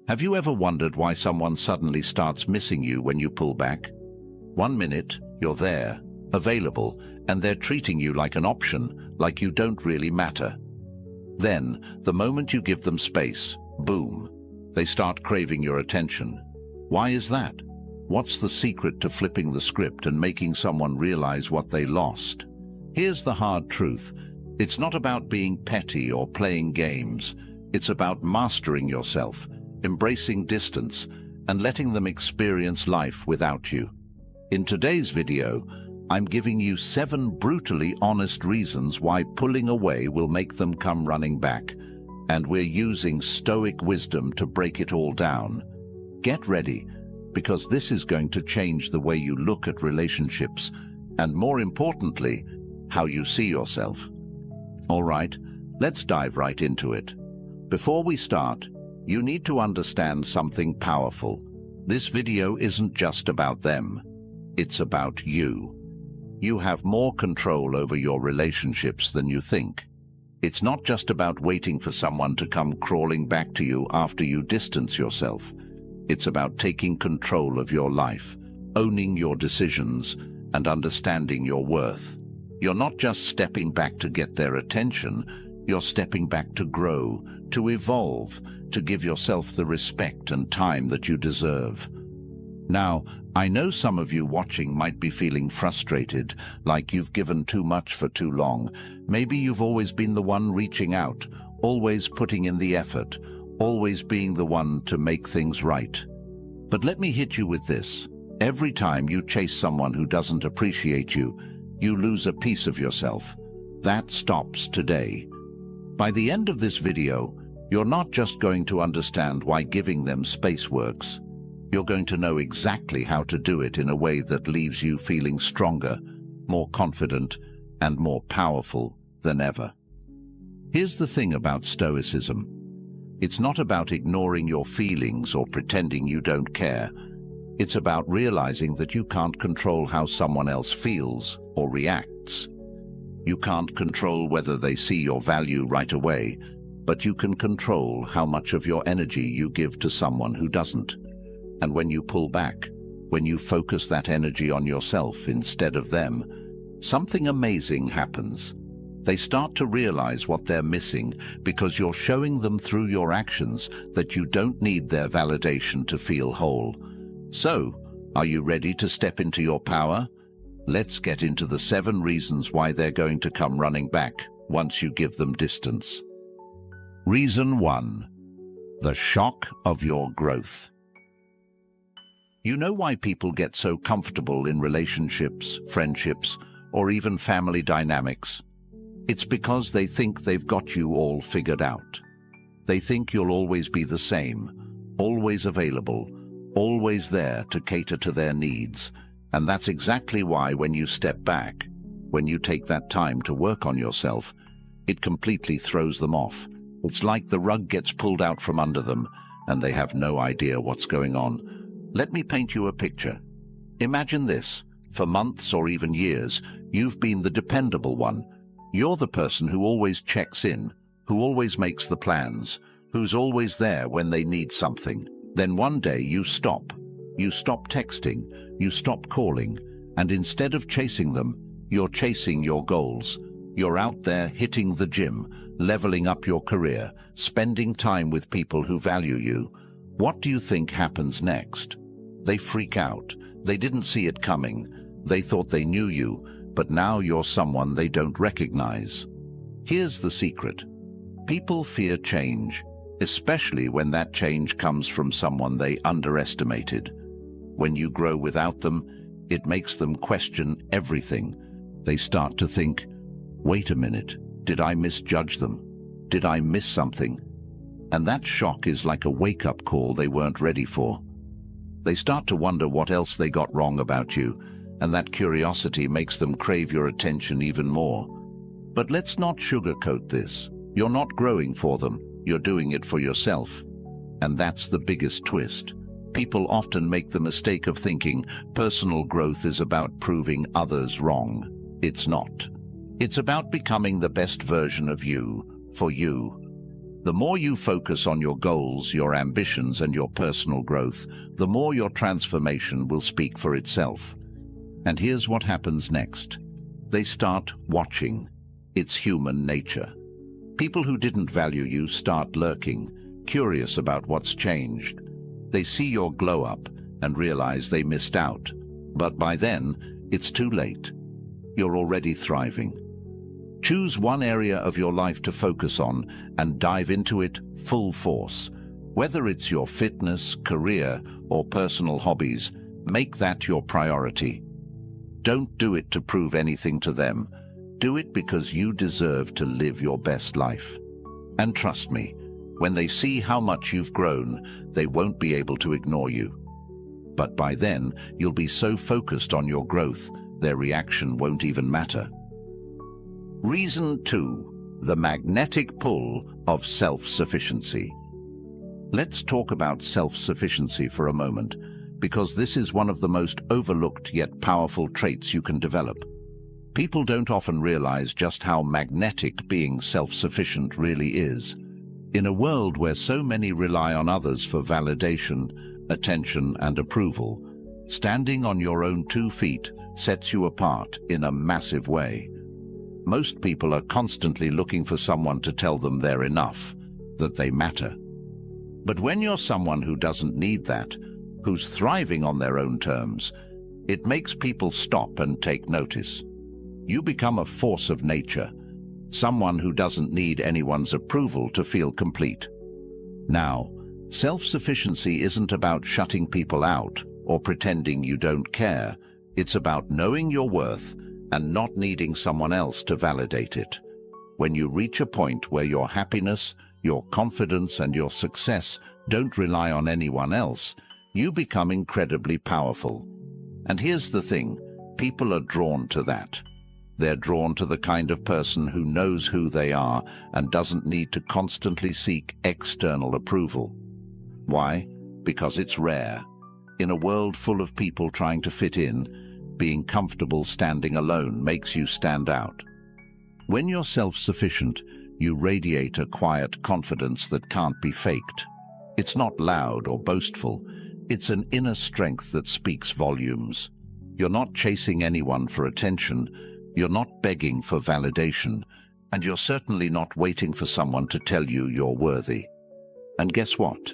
Have you ever wondered why someone suddenly starts missing you when you pull back? 1 minute, you're there, available, and they're treating you like an option, like you don't really matter. Then, the moment you give them space, boom, they start craving your attention. Why is that? What's the secret to flipping the script and making someone realize what they lost? Here's the hard truth. It's not about being petty or playing games. It's about mastering yourself, embracing distance, and letting them experience life without you. In today's video, I'm giving you 7 brutally honest reasons why pulling away will make them come running back, and we're using Stoic wisdom to break it all down. Get ready, because this is going to change the way you look at relationships, and more importantly, how you see yourself. All right, let's dive right into it. Before we start, you need to understand something powerful. This video isn't just about them. It's about you. You have more control over your relationships than you think. It's not just about waiting for someone to come crawling back to you after you distance yourself. It's about taking control of your life, owning your decisions, and understanding your worth. You're not just stepping back to get their attention, you're stepping back to grow, to evolve, to give yourself the respect and time that you deserve. Now, I know some of you watching might be feeling frustrated, like you've given too much for too long. Maybe you've always been the one reaching out, always putting in the effort, always being the one to make things right. But let me hit you with this. Every time you chase someone who doesn't appreciate you, you lose a piece of yourself. That stops today. By the end of this video, you're not just going to understand why giving them space works. You're going to know exactly how to do it in a way that leaves you feeling stronger, more confident, and more powerful than ever. Here's the thing about Stoicism. It's not about ignoring your feelings or pretending you don't care. It's about realizing that you can't control how someone else feels or reacts. You can't control whether they see your value right away, but you can control how much of your energy you give to someone who doesn't. And when you pull back, when you focus that energy on yourself instead of them, something amazing happens. They start to realize what they're missing because you're showing them through your actions that you don't need their validation to feel whole. So, are you ready to step into your power? Let's get into the 7 reasons why they're going to come running back once you give them distance. Reason 1. The shock of your growth. You know why people get so comfortable in relationships, friendships, or even family dynamics? It's because they think they've got you all figured out. They think you'll always be the same, always available, always there to cater to their needs. And that's exactly why when you step back, when you take that time to work on yourself, it completely throws them off. It's like the rug gets pulled out from under them, and they have no idea what's going on. Let me paint you a picture. Imagine this. For months or even years, you've been the dependable one. You're the person who always checks in, who always makes the plans, who's always there when they need something. Then one day you stop. You stop texting, you stop calling, and instead of chasing them, you're chasing your goals. You're out there hitting the gym, leveling up your career, spending time with people who value you. What do you think happens next? They freak out. They didn't see it coming. They thought they knew you, but now you're someone they don't recognize. Here's the secret. People fear change, especially when that change comes from someone they underestimated. When you grow without them, it makes them question everything. They start to think, wait a minute, did I misjudge them? Did I miss something? And that shock is like a wake-up call they weren't ready for. They start to wonder what else they got wrong about you, and that curiosity makes them crave your attention even more. But let's not sugarcoat this. You're not growing for them, you're doing it for yourself. And that's the biggest twist. People often make the mistake of thinking personal growth is about proving others wrong. It's not. It's about becoming the best version of you, for you. The more you focus on your goals, your ambitions, and your personal growth, the more your transformation will speak for itself. And here's what happens next. They start watching. It's human nature. People who didn't value you start lurking, curious about what's changed. They see your glow up and realize they missed out. But by then, it's too late. You're already thriving. Choose one area of your life to focus on and dive into it full force. Whether it's your fitness, career, or personal hobbies, make that your priority. Don't do it to prove anything to them. Do it because you deserve to live your best life. And trust me, when they see how much you've grown, they won't be able to ignore you. But by then, you'll be so focused on your growth, their reaction won't even matter. Reason 2. The magnetic pull of self-sufficiency. Let's talk about self-sufficiency for a moment, because this is one of the most overlooked yet powerful traits you can develop. People don't often realize just how magnetic being self-sufficient really is. In a world where so many rely on others for validation, attention, and approval, standing on your own 2 feet sets you apart in a massive way. Most people are constantly looking for someone to tell them they're enough, that they matter. But when you're someone who doesn't need that, who's thriving on their own terms, it makes people stop and take notice. You become a force of nature, someone who doesn't need anyone's approval to feel complete. Now, self-sufficiency isn't about shutting people out or pretending you don't care. It's about knowing your worth and not needing someone else to validate it. When you reach a point where your happiness, your confidence, and your success don't rely on anyone else, you become incredibly powerful. And here's the thing, people are drawn to that. They're drawn to the kind of person who knows who they are and doesn't need to constantly seek external approval. Why? Because it's rare. In a world full of people trying to fit in, being comfortable standing alone makes you stand out. When you're self-sufficient, you radiate a quiet confidence that can't be faked. It's not loud or boastful. It's an inner strength that speaks volumes. You're not chasing anyone for attention. You're not begging for validation. And you're certainly not waiting for someone to tell you you're worthy. And guess what?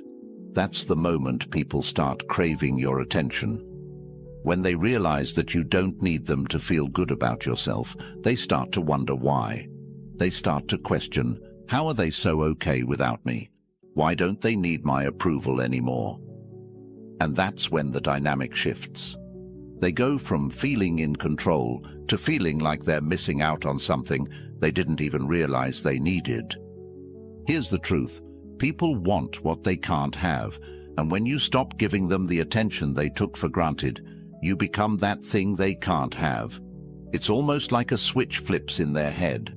That's the moment people start craving your attention. When they realize that you don't need them to feel good about yourself, they start to wonder why. They start to question, how are they so okay without me? Why don't they need my approval anymore? And that's when the dynamic shifts. They go from feeling in control to feeling like they're missing out on something they didn't even realize they needed. Here's the truth. People want what they can't have, and when you stop giving them the attention they took for granted, you become that thing they can't have. It's almost like a switch flips in their head.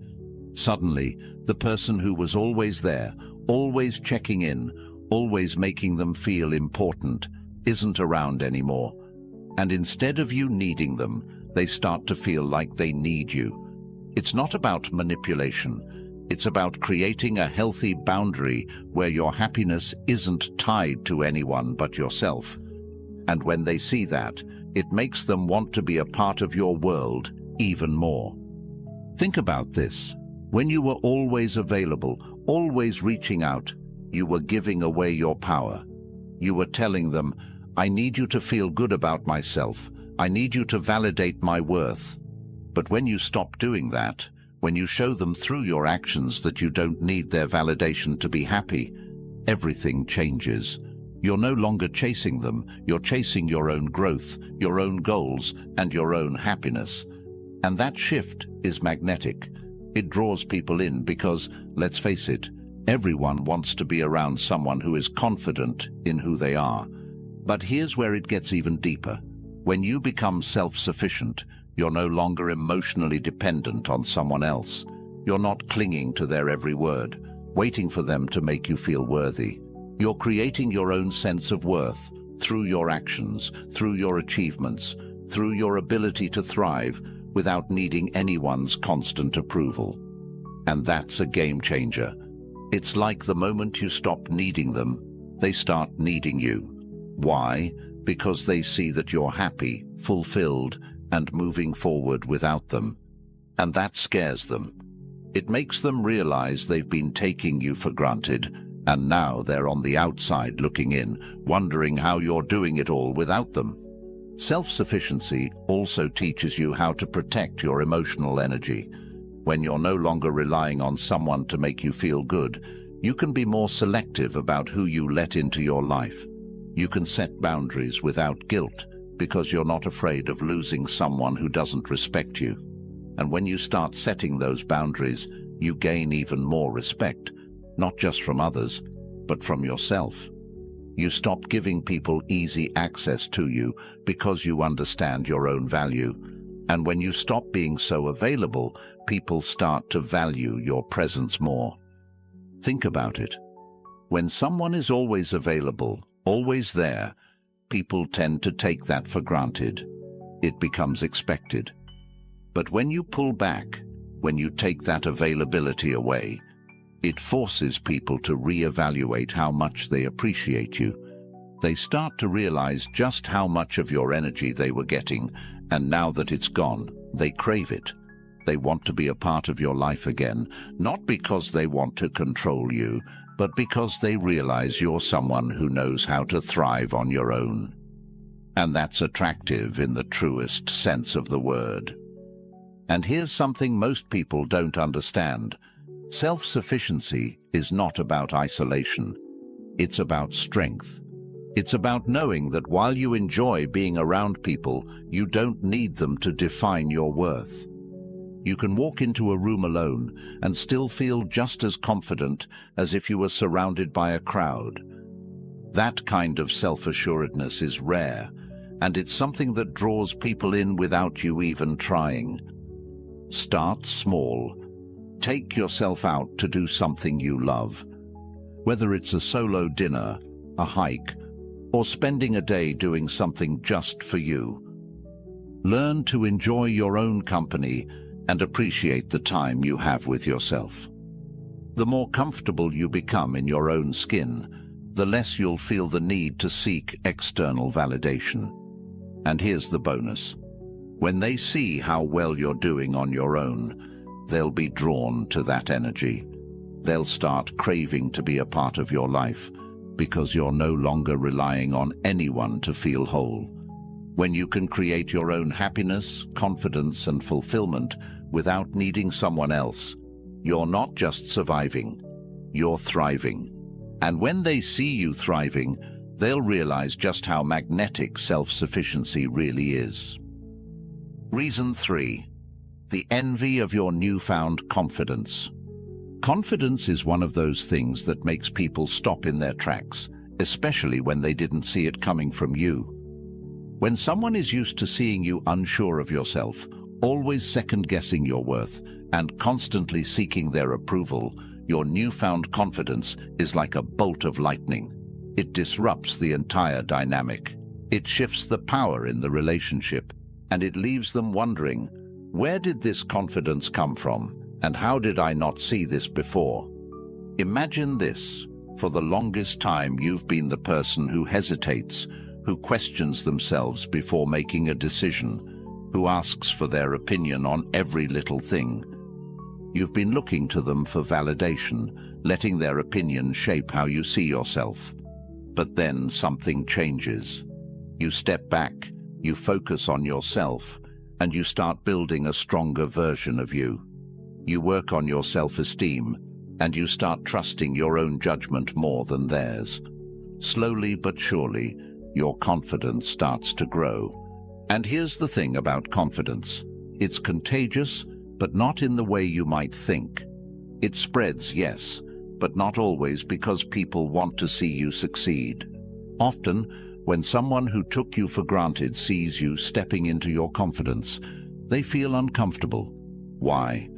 Suddenly, the person who was always there, always checking in, always making them feel important, isn't around anymore. And instead of you needing them, they start to feel like they need you. It's not about manipulation. It's about creating a healthy boundary where your happiness isn't tied to anyone but yourself. And when they see that, it makes them want to be a part of your world even more. Think about this. When you were always available, always reaching out, you were giving away your power. You were telling them, I need you to feel good about myself. I need you to validate my worth. But when you stop doing that, when you show them through your actions that you don't need their validation to be happy, everything changes. You're no longer chasing them, you're chasing your own growth, your own goals, and your own happiness. And that shift is magnetic. It draws people in because, let's face it, everyone wants to be around someone who is confident in who they are. But here's where it gets even deeper. When you become self-sufficient, you're no longer emotionally dependent on someone else. You're not clinging to their every word, waiting for them to make you feel worthy. You're creating your own sense of worth through your actions, through your achievements, through your ability to thrive without needing anyone's constant approval. And that's a game changer. It's like the moment you stop needing them, they start needing you. Why? Because they see that you're happy, fulfilled, and moving forward without them. And that scares them. It makes them realize they've been taking you for granted, and now they're on the outside looking in, wondering how you're doing it all without them. Self-sufficiency also teaches you how to protect your emotional energy. When you're no longer relying on someone to make you feel good, you can be more selective about who you let into your life. You can set boundaries without guilt because you're not afraid of losing someone who doesn't respect you. And when you start setting those boundaries, you gain even more respect, not just from others, but from yourself. You stop giving people easy access to you because you understand your own value. And when you stop being so available, people start to value your presence more. Think about it. When someone is always available, always there, people tend to take that for granted. It becomes expected. But when you pull back, when you take that availability away, it forces people to reevaluate how much they appreciate you. They start to realize just how much of your energy they were getting, and now that it's gone, they crave it. They want to be a part of your life again, not because they want to control you, but because they realize you're someone who knows how to thrive on your own. And that's attractive in the truest sense of the word. And here's something most people don't understand. Self-sufficiency is not about isolation. It's about strength. It's about knowing that while you enjoy being around people, you don't need them to define your worth. You can walk into a room alone and still feel just as confident as if you were surrounded by a crowd. That kind of self-assuredness is rare, and it's something that draws people in without you even trying. Start small. Take yourself out to do something you love. Whether it's a solo dinner, a hike, or spending a day doing something just for you. Learn to enjoy your own company and appreciate the time you have with yourself. The more comfortable you become in your own skin, the less you'll feel the need to seek external validation. And here's the bonus. When they see how well you're doing on your own, they'll be drawn to that energy. They'll start craving to be a part of your life because you're no longer relying on anyone to feel whole. When you can create your own happiness, confidence, and fulfillment without needing someone else, you're not just surviving, you're thriving. And when they see you thriving, they'll realize just how magnetic self-sufficiency really is. Reason 3. The envy of your newfound confidence. Confidence is one of those things that makes people stop in their tracks, especially when they didn't see it coming from you. When someone is used to seeing you unsure of yourself, always second-guessing your worth, and constantly seeking their approval, your newfound confidence is like a bolt of lightning. It disrupts the entire dynamic. It shifts the power in the relationship, and it leaves them wondering, where did this confidence come from, and how did I not see this before? Imagine this. For the longest time, you've been the person who hesitates, who questions themselves before making a decision, who asks for their opinion on every little thing. You've been looking to them for validation, letting their opinion shape how you see yourself. But then something changes. You step back, you focus on yourself, and you start building a stronger version of you. You work on your self-esteem, and you start trusting your own judgment more than theirs. Slowly but surely, your confidence starts to grow. And here's the thing about confidence. It's contagious, but not in the way you might think. It spreads, yes, but not always because people want to see you succeed. Often, when someone who took you for granted sees you stepping into your confidence, they feel uncomfortable. Why?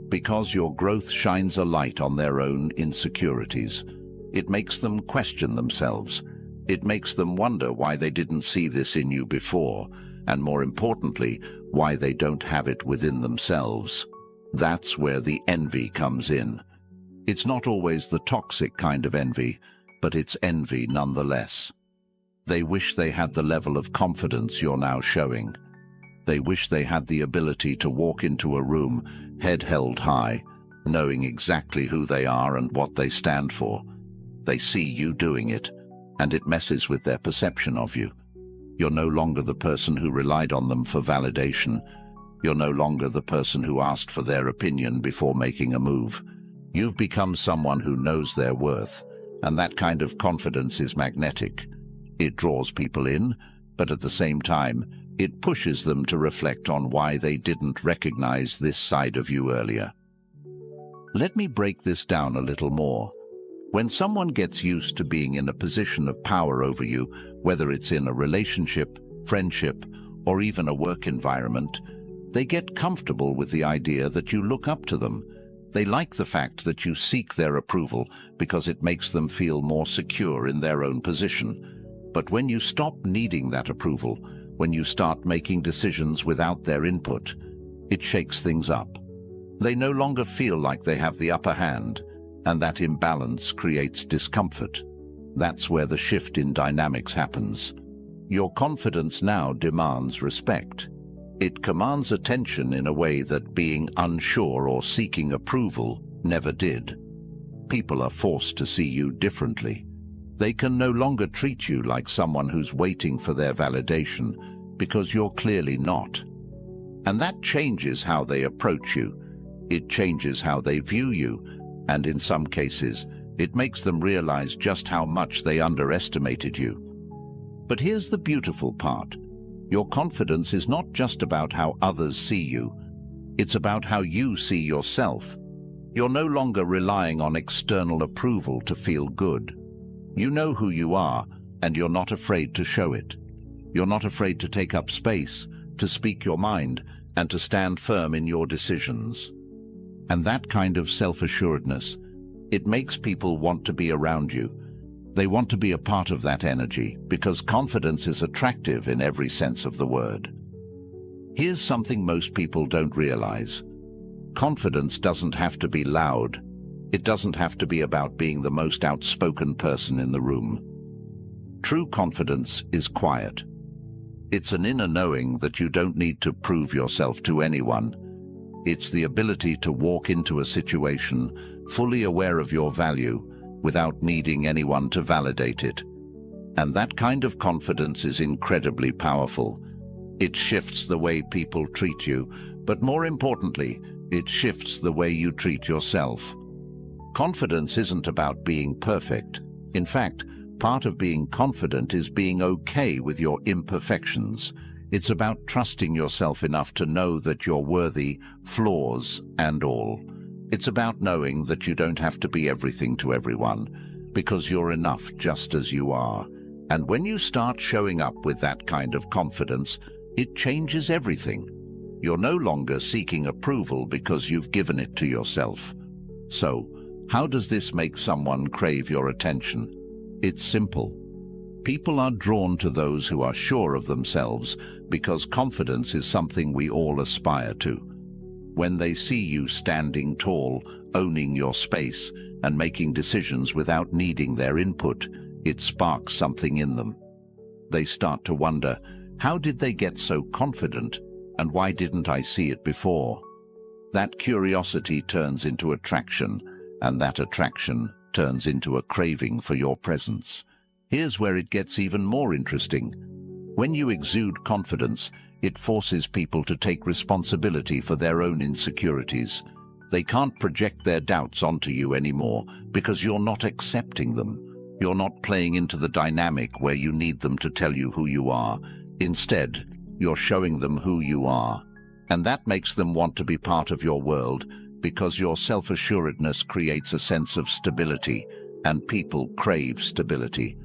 Because your growth shines a light on their own insecurities. It makes them question themselves. It makes them wonder why they didn't see this in you before, and more importantly, why they don't have it within themselves. That's where the envy comes in. It's not always the toxic kind of envy, but it's envy nonetheless. They wish they had the level of confidence you're now showing. They wish they had the ability to walk into a room, head held high, knowing exactly who they are and what they stand for. They see you doing it, and it messes with their perception of you. You're no longer the person who relied on them for validation. You're no longer the person who asked for their opinion before making a move. You've become someone who knows their worth, and that kind of confidence is magnetic. It draws people in, but at the same time, it pushes them to reflect on why they didn't recognize this side of you earlier. Let me break this down a little more. When someone gets used to being in a position of power over you, whether it's in a relationship, friendship, or even a work environment, they get comfortable with the idea that you look up to them. They like the fact that you seek their approval because it makes them feel more secure in their own position. But when you stop needing that approval, when you start making decisions without their input, it shakes things up. They no longer feel like they have the upper hand, and that imbalance creates discomfort. That's where the shift in dynamics happens. Your confidence now demands respect. It commands attention in a way that being unsure or seeking approval never did. People are forced to see you differently. They can no longer treat you like someone who's waiting for their validation, because you're clearly not. And that changes how they approach you. It changes how they view you, and in some cases, it makes them realize just how much they underestimated you. But here's the beautiful part. Your confidence is not just about how others see you. It's about how you see yourself. You're no longer relying on external approval to feel good. You know who you are, and you're not afraid to show it. You're not afraid to take up space, to speak your mind, and to stand firm in your decisions. And that kind of self-assuredness, it makes people want to be around you. They want to be a part of that energy because confidence is attractive in every sense of the word. Here's something most people don't realize. Confidence doesn't have to be loud. It doesn't have to be about being the most outspoken person in the room. True confidence is quiet. It's an inner knowing that you don't need to prove yourself to anyone. It's the ability to walk into a situation fully aware of your value without needing anyone to validate it. And that kind of confidence is incredibly powerful. It shifts the way people treat you, but more importantly, it shifts the way you treat yourself. Confidence isn't about being perfect. In fact, part of being confident is being okay with your imperfections. It's about trusting yourself enough to know that you're worthy, flaws and all. It's about knowing that you don't have to be everything to everyone, because you're enough just as you are. And when you start showing up with that kind of confidence, it changes everything. You're no longer seeking approval because you've given it to yourself. So, how does this make someone crave your attention? It's simple. People are drawn to those who are sure of themselves because confidence is something we all aspire to. When they see you standing tall, owning your space, and making decisions without needing their input, it sparks something in them. They start to wonder, how did they get so confident, and why didn't I see it before? That curiosity turns into attraction, and that attraction turns into a craving for your presence. Here's where it gets even more interesting. When you exude confidence, it forces people to take responsibility for their own insecurities. They can't project their doubts onto you anymore because you're not accepting them. You're not playing into the dynamic where you need them to tell you who you are. Instead, you're showing them who you are. And that makes them want to be part of your world because your self-assuredness creates a sense of stability, and people crave stability.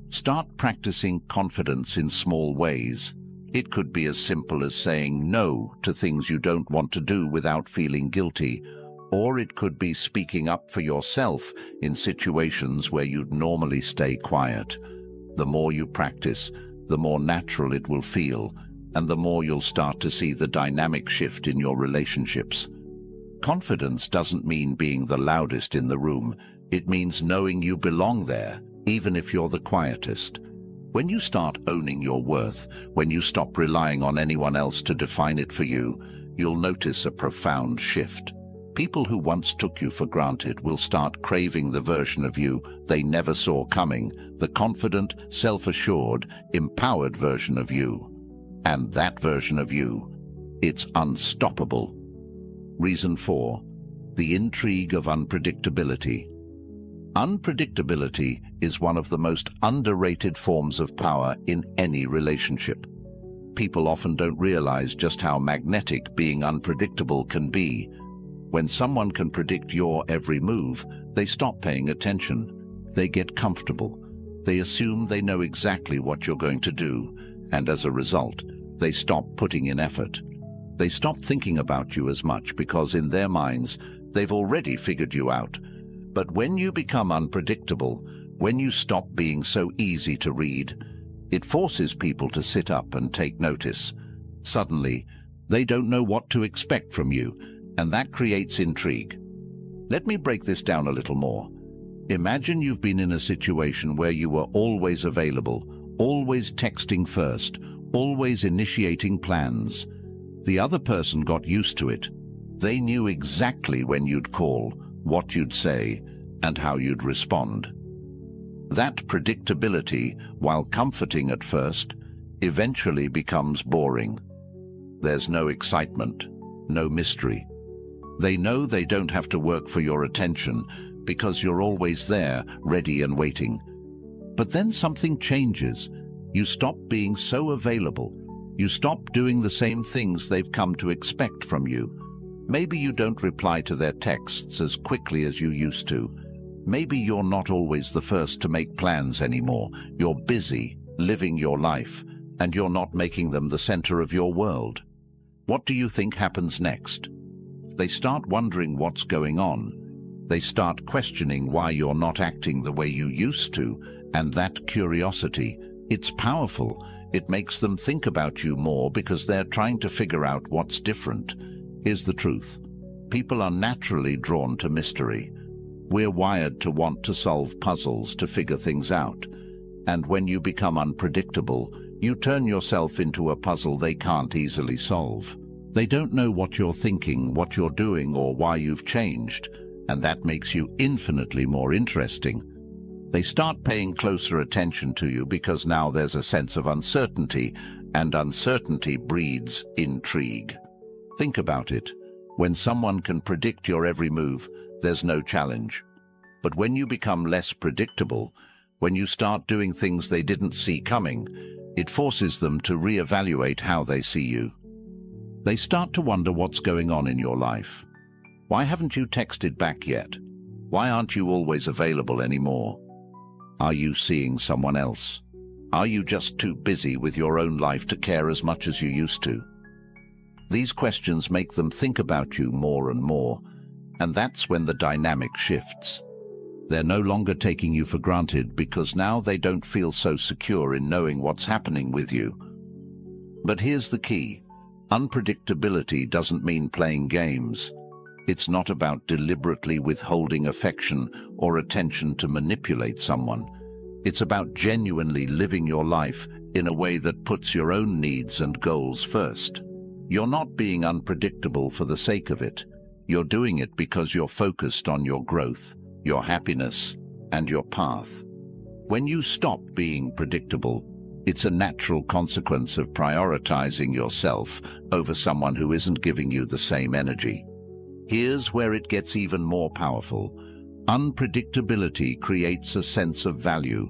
Start practicing confidence in small ways. It could be as simple as saying no to things you don't want to do without feeling guilty, or it could be speaking up for yourself in situations where you'd normally stay quiet. The more you practice, the more natural it will feel, and the more you'll start to see the dynamic shift in your relationships. Confidence doesn't mean being the loudest in the room. It means knowing you belong there, even if you're the quietest. When you start owning your worth, when you stop relying on anyone else to define it for you, you'll notice a profound shift. People who once took you for granted will start craving the version of you they never saw coming, the confident, self-assured, empowered version of you. And that version of you, it's unstoppable. Reason 4. The intrigue of unpredictability. Unpredictability is one of the most underrated forms of power in any relationship. People often don't realize just how magnetic being unpredictable can be. When someone can predict your every move, they stop paying attention. They get comfortable. They assume they know exactly what you're going to do, and as a result, they stop putting in effort. They stop thinking about you as much because in their minds, they've already figured you out. But when you become unpredictable, when you stop being so easy to read, it forces people to sit up and take notice. Suddenly, they don't know what to expect from you, and that creates intrigue. Let me break this down a little more. Imagine you've been in a situation where you were always available, always texting first, always initiating plans. The other person got used to it. They knew exactly when you'd call, what you'd say, and how you'd respond. That predictability, while comforting at first, eventually becomes boring. There's no excitement, no mystery. They know they don't have to work for your attention because you're always there, ready and waiting. But then something changes. You stop being so available. You stop doing the same things they've come to expect from you. Maybe you don't reply to their texts as quickly as you used to. Maybe you're not always the first to make plans anymore. You're busy, living your life, and you're not making them the center of your world. What do you think happens next? They start wondering what's going on. They start questioning why you're not acting the way you used to, and that curiosity, it's powerful. It makes them think about you more because they're trying to figure out what's different. Here's the truth. People are naturally drawn to mystery. We're wired to want to solve puzzles, to figure things out. And when you become unpredictable, you turn yourself into a puzzle they can't easily solve. They don't know what you're thinking, what you're doing, or why you've changed, and that makes you infinitely more interesting. They start paying closer attention to you because now there's a sense of uncertainty, and uncertainty breeds intrigue. Think about it. When someone can predict your every move, there's no challenge. But when you become less predictable, when you start doing things they didn't see coming, it forces them to reevaluate how they see you. They start to wonder what's going on in your life. Why haven't you texted back yet? Why aren't you always available anymore? Are you seeing someone else? Are you just too busy with your own life to care as much as you used to? These questions make them think about you more and more, and that's when the dynamic shifts. They're no longer taking you for granted because now they don't feel so secure in knowing what's happening with you. But here's the key. Unpredictability doesn't mean playing games. It's not about deliberately withholding affection or attention to manipulate someone. It's about genuinely living your life in a way that puts your own needs and goals first. You're not being unpredictable for the sake of it. You're doing it because you're focused on your growth, your happiness, and your path. When you stop being predictable, it's a natural consequence of prioritizing yourself over someone who isn't giving you the same energy. Here's where it gets even more powerful. Unpredictability creates a sense of value.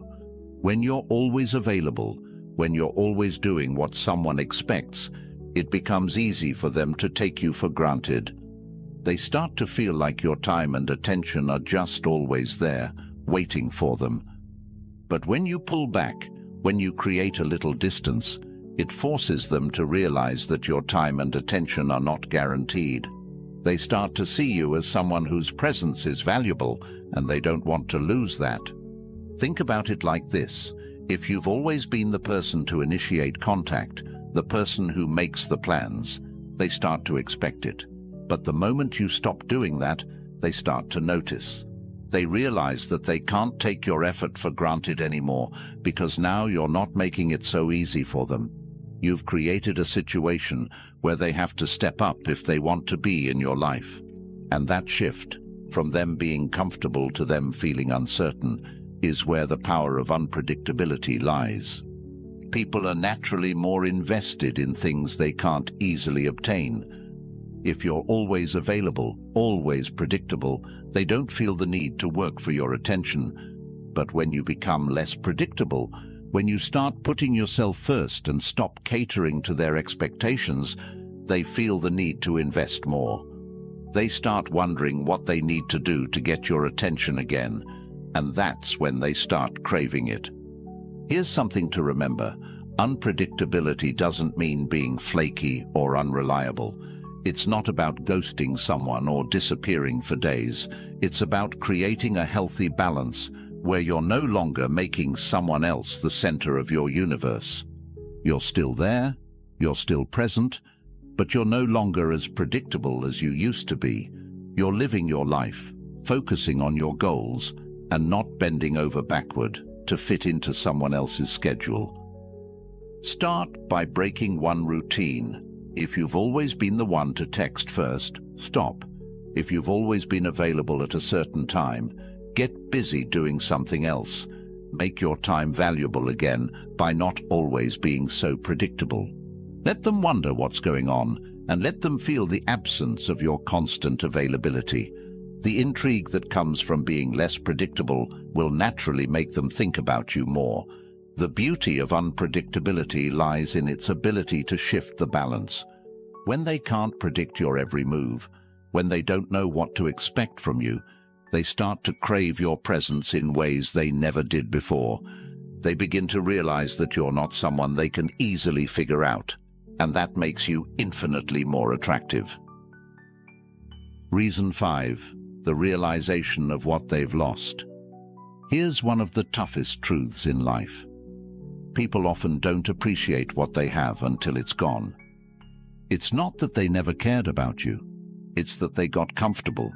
When you're always available, when you're always doing what someone expects, it becomes easy for them to take you for granted. They start to feel like your time and attention are just always there, waiting for them. But when you pull back, when you create a little distance, it forces them to realize that your time and attention are not guaranteed. They start to see you as someone whose presence is valuable, and they don't want to lose that. Think about it like this. If you've always been the person to initiate contact, the person who makes the plans, they start to expect it. But the moment you stop doing that, they start to notice. They realize that they can't take your effort for granted anymore because now you're not making it so easy for them. You've created a situation where they have to step up if they want to be in your life. And that shift, from them being comfortable to them feeling uncertain, is where the power of unpredictability lies. People are naturally more invested in things they can't easily obtain. If you're always available, always predictable, they don't feel the need to work for your attention. But when you become less predictable, when you start putting yourself first and stop catering to their expectations, they feel the need to invest more. They start wondering what they need to do to get your attention again, and that's when they start craving it. Here's something to remember. Unpredictability doesn't mean being flaky or unreliable. It's not about ghosting someone or disappearing for days. It's about creating a healthy balance where you're no longer making someone else the center of your universe. You're still there, you're still present, but you're no longer as predictable as you used to be. You're living your life, focusing on your goals, and not bending over backward to fit into someone else's schedule. Start by breaking one routine. If you've always been the one to text first, stop. If you've always been available at a certain time, get busy doing something else. Make your time valuable again by not always being so predictable. Let them wonder what's going on, and let them feel the absence of your constant availability. The intrigue that comes from being less predictable will naturally make them think about you more. The beauty of unpredictability lies in its ability to shift the balance. When they can't predict your every move, when they don't know what to expect from you, they start to crave your presence in ways they never did before. They begin to realize that you're not someone they can easily figure out, and that makes you infinitely more attractive. Reason 5. The realization of what they've lost. Here's one of the toughest truths in life. People often don't appreciate what they have until it's gone. It's not that they never cared about you. It's that they got comfortable.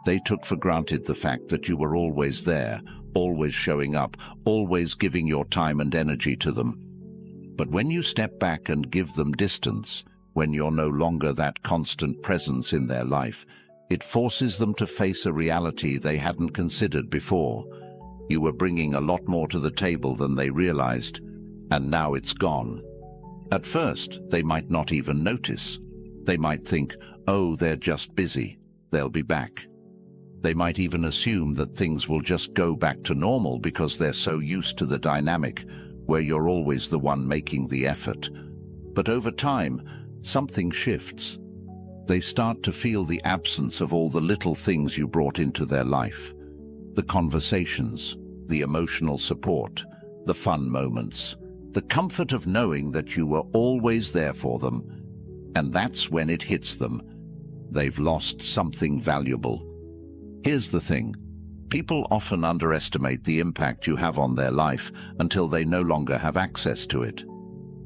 They took for granted the fact that you were always there, always showing up, always giving your time and energy to them. But when you step back and give them distance, when you're no longer that constant presence in their life, it forces them to face a reality they hadn't considered before. You were bringing a lot more to the table than they realized, and now it's gone. At first, they might not even notice. They might think, oh, they're just busy. They'll be back. They might even assume that things will just go back to normal because they're so used to the dynamic where you're always the one making the effort. But over time, something shifts. They start to feel the absence of all the little things you brought into their life. The conversations, the emotional support, the fun moments, the comfort of knowing that you were always there for them. And that's when it hits them. They've lost something valuable. Here's the thing. People often underestimate the impact you have on their life until they no longer have access to it.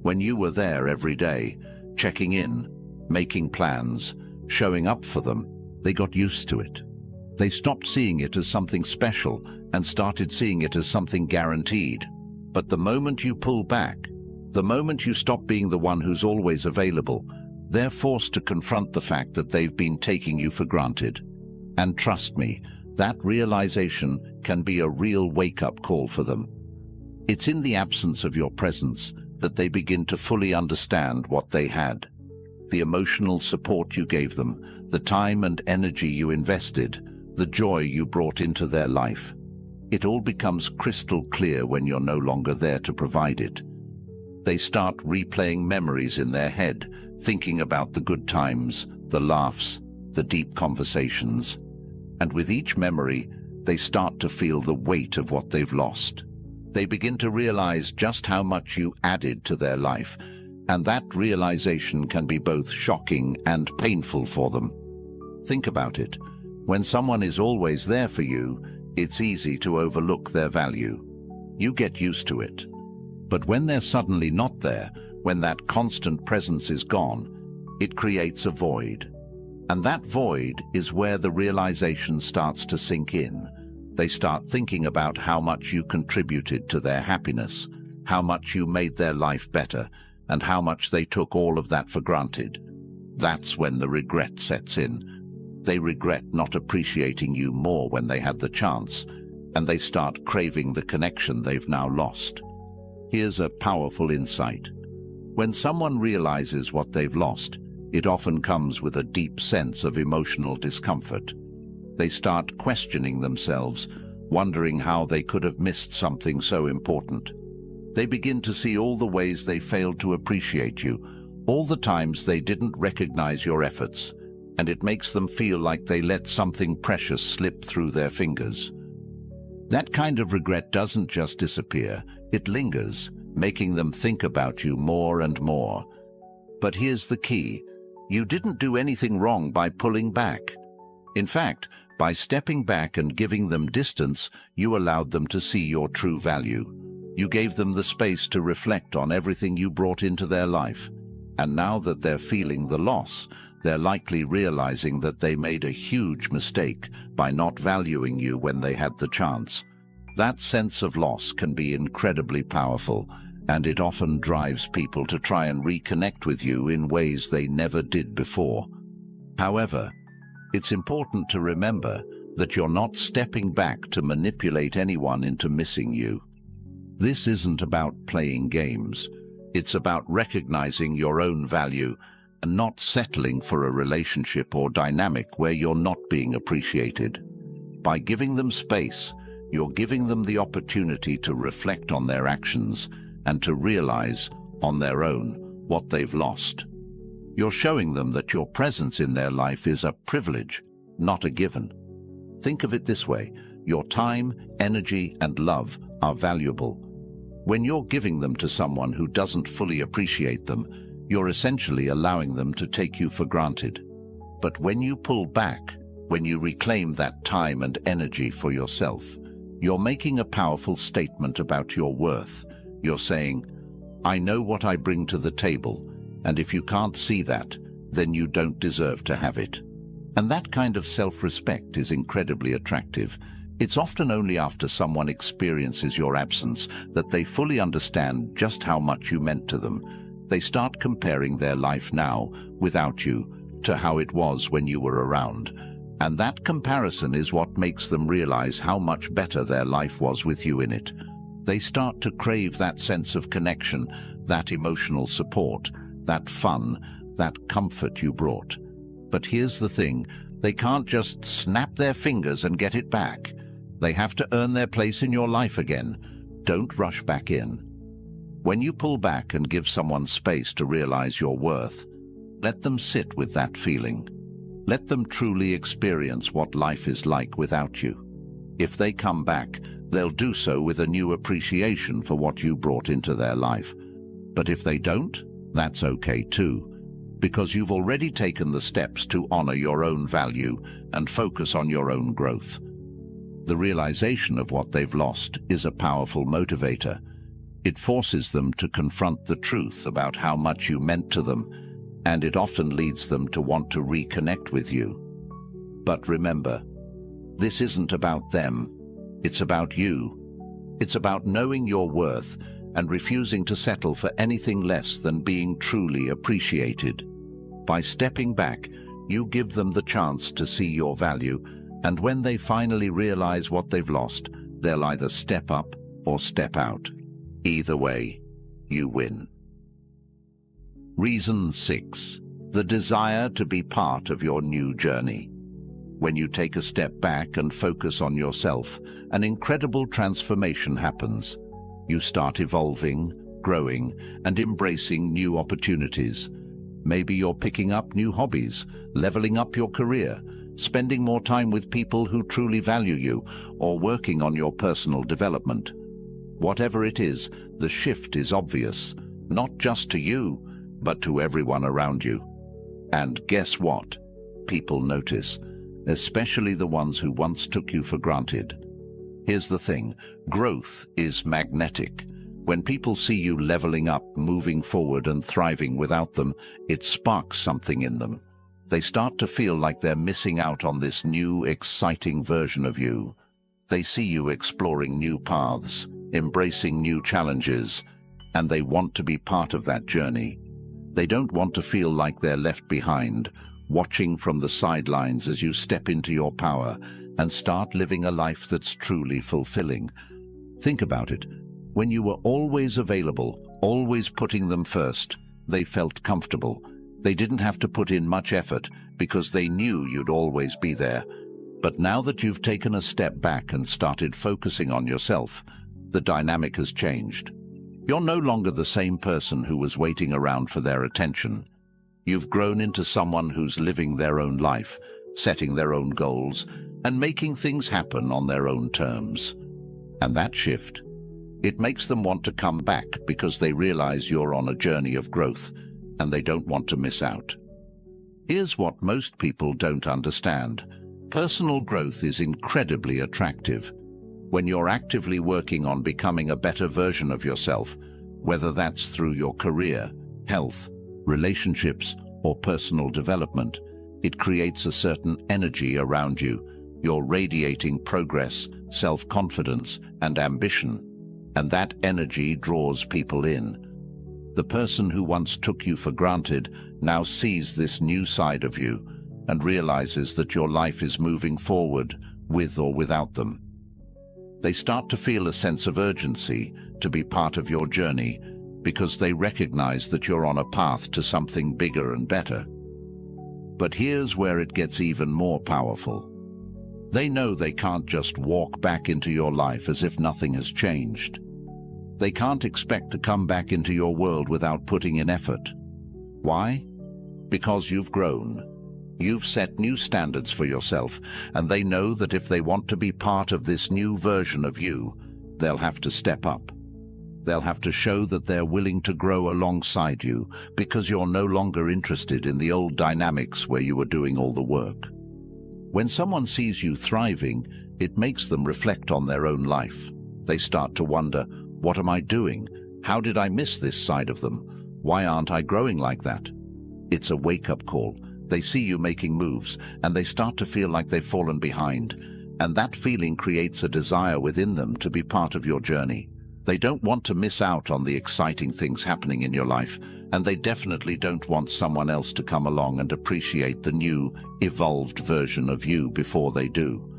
When you were there every day, checking in, making plans, showing up for them, they got used to it. They stopped seeing it as something special and started seeing it as something guaranteed. But the moment you pull back, the moment you stop being the one who's always available, they're forced to confront the fact that they've been taking you for granted. And trust me, that realization can be a real wake-up call for them. It's in the absence of your presence that they begin to fully understand what they had. The emotional support you gave them, the time and energy you invested, the joy you brought into their life. It all becomes crystal clear when you're no longer there to provide it. They start replaying memories in their head, thinking about the good times, the laughs, the deep conversations. And with each memory, they start to feel the weight of what they've lost. They begin to realize just how much you added to their life, and that realization can be both shocking and painful for them. Think about it. When someone is always there for you, it's easy to overlook their value. You get used to it. But when they're suddenly not there, when that constant presence is gone, it creates a void. And that void is where the realization starts to sink in. They start thinking about how much you contributed to their happiness, how much you made their life better, and how much they took all of that for granted. That's when the regret sets in. They regret not appreciating you more when they had the chance, and they start craving the connection they've now lost. Here's a powerful insight. When someone realizes what they've lost, it often comes with a deep sense of emotional discomfort. They start questioning themselves, wondering how they could have missed something so important. They begin to see all the ways they failed to appreciate you, all the times they didn't recognize your efforts, and it makes them feel like they let something precious slip through their fingers. That kind of regret doesn't just disappear, it lingers, making them think about you more and more. But here's the key. You didn't do anything wrong by pulling back. In fact, by stepping back and giving them distance, you allowed them to see your true value. You gave them the space to reflect on everything you brought into their life. And now that they're feeling the loss, they're likely realizing that they made a huge mistake by not valuing you when they had the chance. That sense of loss can be incredibly powerful, and it often drives people to try and reconnect with you in ways they never did before. However, it's important to remember that you're not stepping back to manipulate anyone into missing you. This isn't about playing games. It's about recognizing your own value and not settling for a relationship or dynamic where you're not being appreciated. By giving them space, you're giving them the opportunity to reflect on their actions and to realize, on their own, what they've lost. You're showing them that your presence in their life is a privilege, not a given. Think of it this way: your time, energy, and love are valuable. When you're giving them to someone who doesn't fully appreciate them, you're essentially allowing them to take you for granted. But when you pull back, when you reclaim that time and energy for yourself, you're making a powerful statement about your worth. You're saying, I know what I bring to the table, and if you can't see that, then you don't deserve to have it. And that kind of self-respect is incredibly attractive. It's often only after someone experiences your absence that they fully understand just how much you meant to them. They start comparing their life now, without you, to how it was when you were around. And that comparison is what makes them realize how much better their life was with you in it. They start to crave that sense of connection, that emotional support, that fun, that comfort you brought. But here's the thing, they can't just snap their fingers and get it back. They have to earn their place in your life again. Don't rush back in. When you pull back and give someone space to realize your worth, let them sit with that feeling. Let them truly experience what life is like without you. If they come back, they'll do so with a new appreciation for what you brought into their life. But if they don't, that's okay too, because you've already taken the steps to honor your own value and focus on your own growth. The realization of what they've lost is a powerful motivator. It forces them to confront the truth about how much you meant to them, and it often leads them to want to reconnect with you. But remember, this isn't about them. It's about you. It's about knowing your worth and refusing to settle for anything less than being truly appreciated. By stepping back, you give them the chance to see your value, and when they finally realize what they've lost, they'll either step up or step out. Either way, you win. Reason 6. The desire to be part of your new journey. When you take a step back and focus on yourself, an incredible transformation happens. You start evolving, growing, and embracing new opportunities. Maybe you're picking up new hobbies, leveling up your career, spending more time with people who truly value you, or working on your personal development. Whatever it is, the shift is obvious, not just to you, but to everyone around you. And guess what? People notice, especially the ones who once took you for granted. Here's the thing, growth is magnetic. When people see you leveling up, moving forward and thriving without them, it sparks something in them. They start to feel like they're missing out on this new, exciting version of you. They see you exploring new paths, embracing new challenges, and they want to be part of that journey. They don't want to feel like they're left behind, watching from the sidelines as you step into your power and start living a life that's truly fulfilling. Think about it. When you were always available, always putting them first, they felt comfortable. They didn't have to put in much effort because they knew you'd always be there. But now that you've taken a step back and started focusing on yourself, the dynamic has changed. You're no longer the same person who was waiting around for their attention. You've grown into someone who's living their own life, setting their own goals, and making things happen on their own terms. And that shift, it makes them want to come back because they realize you're on a journey of growth, and they don't want to miss out. Here's what most people don't understand. Personal growth is incredibly attractive. When you're actively working on becoming a better version of yourself, whether that's through your career, health, relationships, or personal development, it creates a certain energy around you. You're radiating progress, self-confidence, and ambition, and that energy draws people in. The person who once took you for granted now sees this new side of you and realizes that your life is moving forward with or without them. They start to feel a sense of urgency to be part of your journey because they recognize that you're on a path to something bigger and better. But here's where it gets even more powerful. They know they can't just walk back into your life as if nothing has changed. They can't expect to come back into your world without putting in effort. Why? Because you've grown. You've set new standards for yourself, and they know that if they want to be part of this new version of you, they'll have to step up. They'll have to show that they're willing to grow alongside you because you're no longer interested in the old dynamics where you were doing all the work. When someone sees you thriving, it makes them reflect on their own life. They start to wonder, what am I doing? How did I miss this side of them? Why aren't I growing like that? It's a wake-up call. They see you making moves, and they start to feel like they've fallen behind. And that feeling creates a desire within them to be part of your journey. They don't want to miss out on the exciting things happening in your life, and they definitely don't want someone else to come along and appreciate the new, evolved version of you before they do.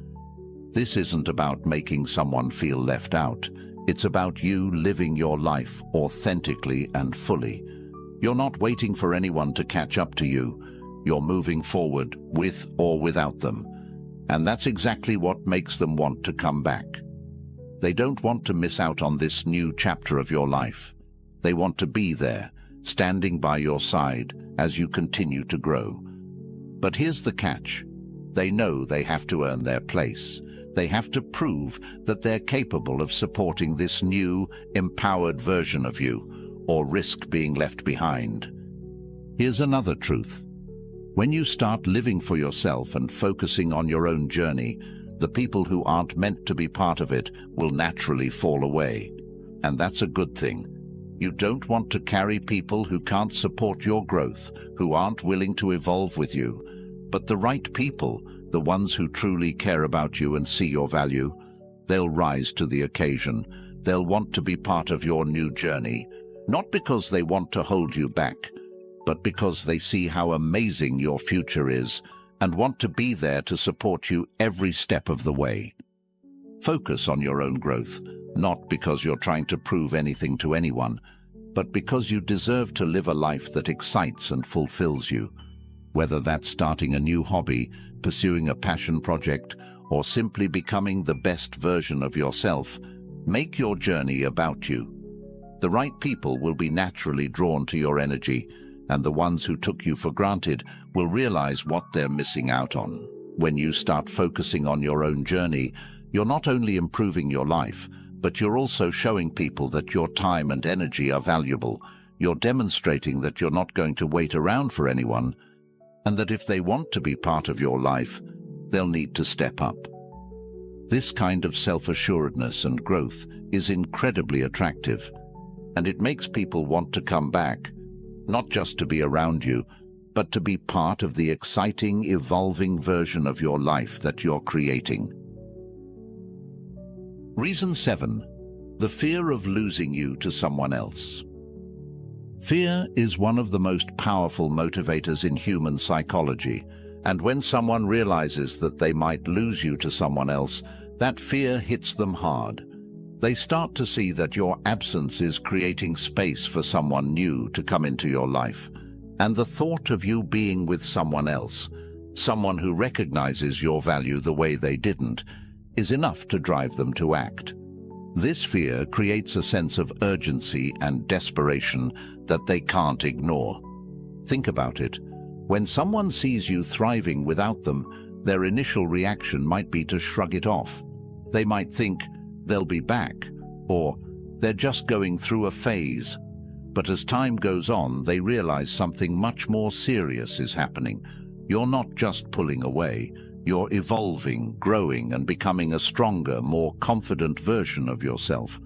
This isn't about making someone feel left out. It's about you living your life authentically and fully. You're not waiting for anyone to catch up to you. You're moving forward with or without them. And that's exactly what makes them want to come back. They don't want to miss out on this new chapter of your life. They want to be there, standing by your side as you continue to grow. But here's the catch. They know they have to earn their place. They have to prove that they're capable of supporting this new, empowered version of you, or risk being left behind. Here's another truth. When you start living for yourself and focusing on your own journey, the people who aren't meant to be part of it will naturally fall away. And that's a good thing. You don't want to carry people who can't support your growth, who aren't willing to evolve with you. But the right people, the ones who truly care about you and see your value, they'll rise to the occasion. They'll want to be part of your new journey, not because they want to hold you back, but because they see how amazing your future is and want to be there to support you every step of the way. Focus on your own growth, not because you're trying to prove anything to anyone, but because you deserve to live a life that excites and fulfills you. Whether that's starting a new hobby, pursuing a passion project, or simply becoming the best version of yourself, make your journey about you. The right people will be naturally drawn to your energy, and the ones who took you for granted will realize what they're missing out on. When you start focusing on your own journey, you're not only improving your life, but you're also showing people that your time and energy are valuable. You're demonstrating that you're not going to wait around for anyone, and that if they want to be part of your life, they'll need to step up. This kind of self-assuredness and growth is incredibly attractive, and it makes people want to come back, not just to be around you, but to be part of the exciting, evolving version of your life that you're creating. Reason 7. The fear of losing you to someone else. Fear is one of the most powerful motivators in human psychology, and when someone realizes that they might lose you to someone else, that fear hits them hard. They start to see that your absence is creating space for someone new to come into your life, and the thought of you being with someone else, someone who recognizes your value the way they didn't, is enough to drive them to act. This fear creates a sense of urgency and desperation that they can't ignore. Think about it. When someone sees you thriving without them, their initial reaction might be to shrug it off. They might think they'll be back, or they're just going through a phase. But as time goes on, they realize something much more serious is happening. You're not just pulling away. You're evolving, growing, and becoming a stronger, more confident version of yourself.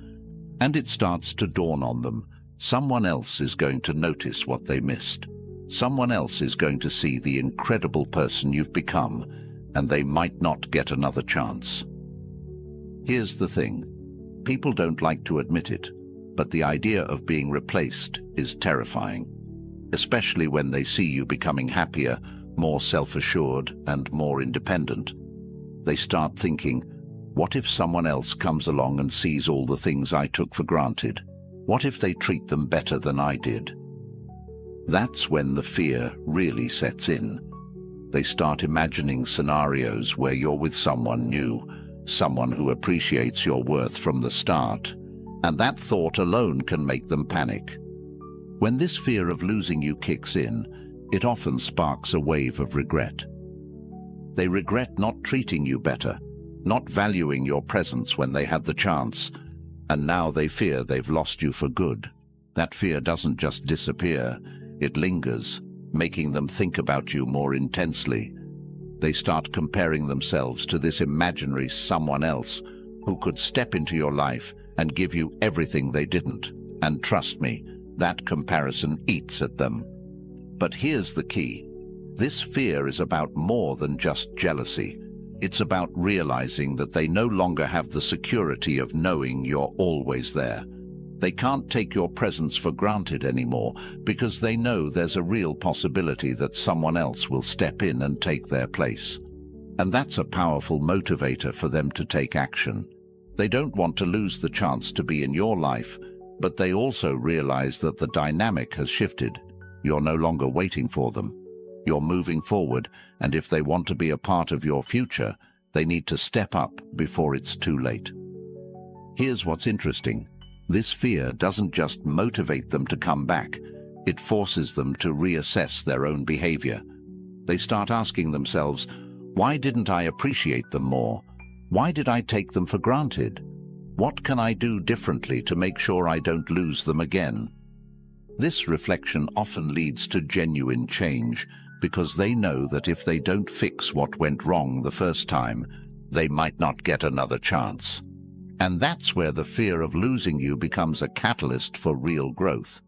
And it starts to dawn on them. Someone else is going to notice what they missed. Someone else is going to see the incredible person you've become, and they might not get another chance. Here's the thing. People don't like to admit it, but the idea of being replaced is terrifying, especially when they see you becoming happier, more self-assured, and more independent. They start thinking, what if someone else comes along and sees all the things I took for granted? What if they treat them better than I did? That's when the fear really sets in. They start imagining scenarios where you're with someone new, someone who appreciates your worth from the start, and that thought alone can make them panic. When this fear of losing you kicks in, it often sparks a wave of regret. They regret not treating you better, not valuing your presence when they had the chance, and now they fear they've lost you for good. That fear doesn't just disappear, it lingers, making them think about you more intensely. They start comparing themselves to this imaginary someone else who could step into your life and give you everything they didn't. And trust me, that comparison eats at them. But here's the key. This fear is about more than just jealousy. It's about realizing that they no longer have the security of knowing you're always there. They can't take your presence for granted anymore because they know there's a real possibility that someone else will step in and take their place. And that's a powerful motivator for them to take action. They don't want to lose the chance to be in your life, but they also realize that the dynamic has shifted. You're no longer waiting for them. You're moving forward, and if they want to be a part of your future, they need to step up before it's too late. Here's what's interesting. This fear doesn't just motivate them to come back, it forces them to reassess their own behavior. They start asking themselves, why didn't I appreciate them more? Why did I take them for granted? What can I do differently to make sure I don't lose them again? This reflection often leads to genuine change, because they know that if they don't fix what went wrong the first time, they might not get another chance. And that's where the fear of losing you becomes a catalyst for real growth.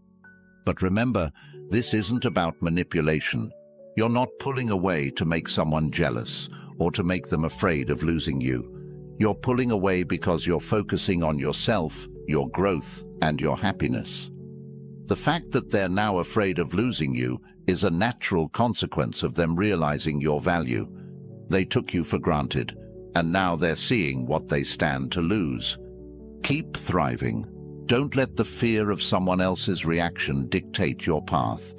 But remember, this isn't about manipulation. You're not pulling away to make someone jealous or to make them afraid of losing you. You're pulling away because you're focusing on yourself, your growth, and your happiness. The fact that they're now afraid of losing you is a natural consequence of them realizing your value. They took you for granted, and now they're seeing what they stand to lose. Keep thriving. Don't let the fear of someone else's reaction dictate your path.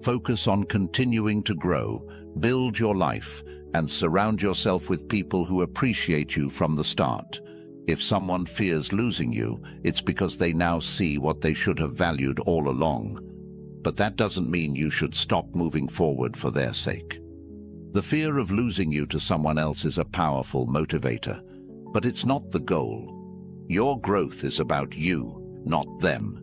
Focus on continuing to grow, build your life, and surround yourself with people who appreciate you from the start. If someone fears losing you, it's because they now see what they should have valued all along. But that doesn't mean you should stop moving forward for their sake. The fear of losing you to someone else is a powerful motivator, but it's not the goal. Your growth is about you, not them.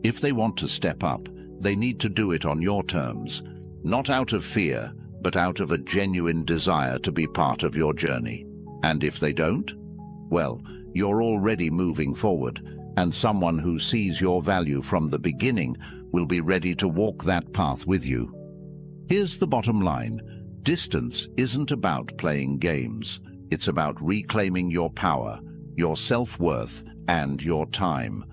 If they want to step up, they need to do it on your terms, not out of fear, but out of a genuine desire to be part of your journey. And if they don't, well, you're already moving forward, and someone who sees your value from the beginning will be ready to walk that path with you. Here's the bottom line. Distance isn't about playing games. It's about reclaiming your power, your self-worth, and your time.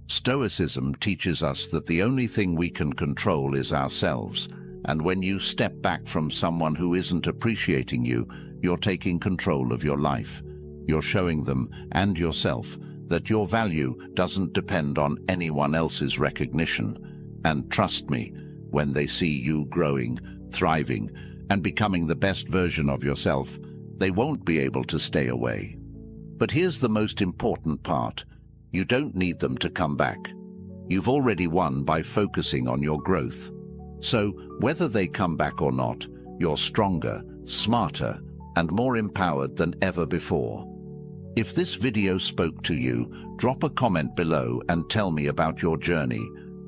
Stoicism teaches us that the only thing we can control is ourselves, and when you step back from someone who isn't appreciating you, you're taking control of your life. You're showing them, and yourself, that your value doesn't depend on anyone else's recognition. And trust me, when they see you growing, thriving, and becoming the best version of yourself, they won't be able to stay away. But here's the most important part. You don't need them to come back. You've already won by focusing on your growth. So, whether they come back or not, you're stronger, smarter, and more empowered than ever before. If this video spoke to you, drop a comment below and tell me about your journey.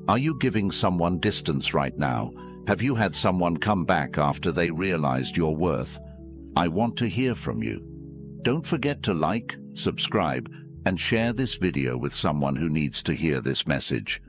Are you giving someone distance right now? Have you had someone come back after they realized your worth? I want to hear from you. Don't forget to like, subscribe, and share this video with someone who needs to hear this message.